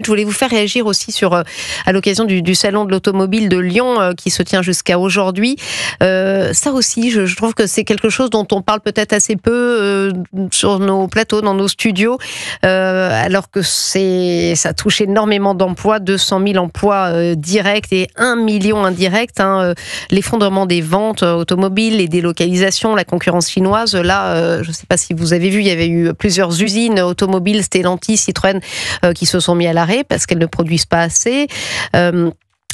Je voulais vous faire réagir aussi à l'occasion du salon de l'automobile de Lyon qui se tient jusqu'à aujourd'hui. Ça aussi, je trouve que c'est quelque chose dont on parle peut-être assez peu sur nos plateaux, dans nos studios, alors que ça touche énormément d'emplois, 200 000 emplois directs et 1 million indirects. L'effondrement des ventes automobiles, les délocalisations, la concurrence chinoise. Là, je ne sais pas si vous avez vu, il y avait eu plusieurs usines automobiles, Stellantis, Citroën, qui se sont mis à l'arrêt parce qu'elles ne produisent pas assez.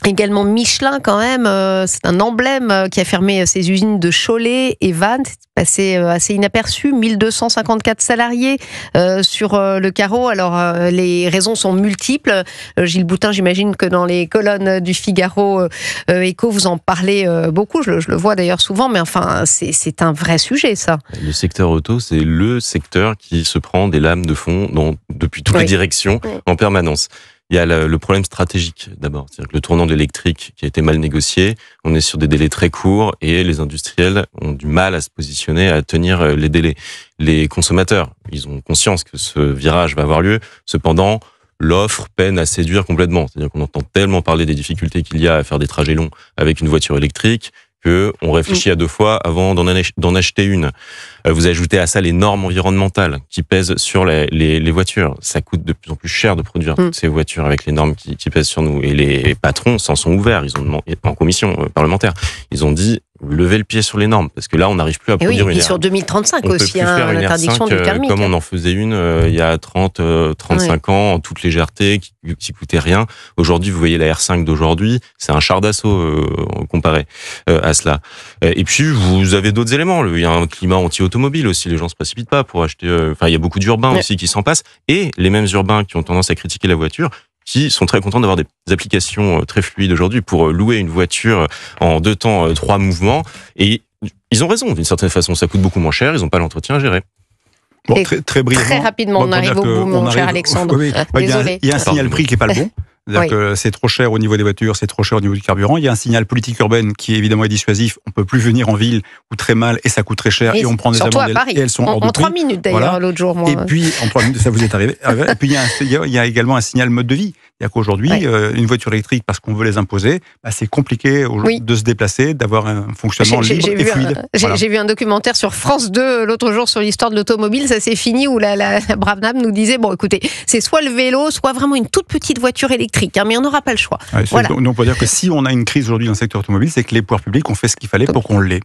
Également Michelin quand même, c'est un emblème qui a fermé ses usines de Cholet et Vannes, c'est passé assez inaperçu, 1254 salariés sur le carreau. Alors les raisons sont multiples. Gilles Boutin, j'imagine que dans les colonnes du Figaro Écho, vous en parlez beaucoup, je le vois d'ailleurs souvent, mais enfin c'est un vrai sujet ça. Le secteur auto, c'est le secteur qui se prend des lames de fond depuis toutes les directions en permanence. Il y a le problème stratégique d'abord, c'est-à-dire que le tournant de l'électrique qui a été mal négocié, on est sur des délais très courts et les industriels ont du mal à se positionner, à tenir les délais. Les consommateurs, ils ont conscience que ce virage va avoir lieu, cependant l'offre peine à séduire complètement, c'est-à-dire qu'on entend tellement parler des difficultés qu'il y a à faire des trajets longs avec une voiture électrique qu'on réfléchit à deux fois avant d'en acheter une. Vous ajoutez à ça les normes environnementales qui pèsent sur les voitures. Ça coûte de plus en plus cher de produire toutes ces voitures avec les normes qui pèsent sur nous. Et les patrons s'en sont ouverts. Ils ont demandé, en commission parlementaire, ils ont dit levez le pied sur les normes, parce que là, on n'arrive plus à produire une R5. Sur 2035 aussi, l'interdiction du thermique. Comme on en faisait une il y a 35 ans, en toute légèreté, qui coûtait rien. Aujourd'hui, vous voyez la R5 d'aujourd'hui, c'est un char d'assaut comparé à cela. Et puis, vous avez d'autres éléments. Il y a un climat anti-automobile aussi, les gens se précipitent pas pour acheter... il y a beaucoup d'urbains aussi qui s'en passent, et les mêmes urbains qui ont tendance à critiquer la voiture, qui sont très contents d'avoir des applications très fluides aujourd'hui pour louer une voiture en 2 temps, 3 mouvements. Et ils ont raison, d'une certaine façon. Ça coûte beaucoup moins cher, ils n'ont pas l'entretien à gérer. Bon, très brièvement. Très rapidement, on arrive au bout, mon cher Alexandre. Il y a un signal prix qui n'est pas le bon. C'est-à-dire que c'est trop cher au niveau des voitures, c'est trop cher au niveau du carburant. Il y a un signal politique urbaine qui évidemment est dissuasif. On peut plus venir en ville ou très mal et ça coûte très cher et on prend des amendes et elles sont hors de prix. En 3 minutes d'ailleurs l'autre jour. Moi. Et puis en 3 minutes, ça vous est arrivé. Et puis il y a également un signal mode de vie. Il y a qu'aujourd'hui, une voiture électrique, parce qu'on veut les imposer, c'est compliqué de se déplacer, d'avoir un fonctionnement libre et fluide. J'ai vu un documentaire sur France 2 l'autre jour sur l'histoire de l'automobile. Ça s'est fini où la brave dame nous disait bon, écoutez, c'est soit le vélo, soit vraiment une toute petite voiture électrique, mais on n'aura pas le choix. Donc on peut dire que si on a une crise aujourd'hui dans le secteur automobile, c'est que les pouvoirs publics ont fait ce qu'il fallait pour qu'on l'ait.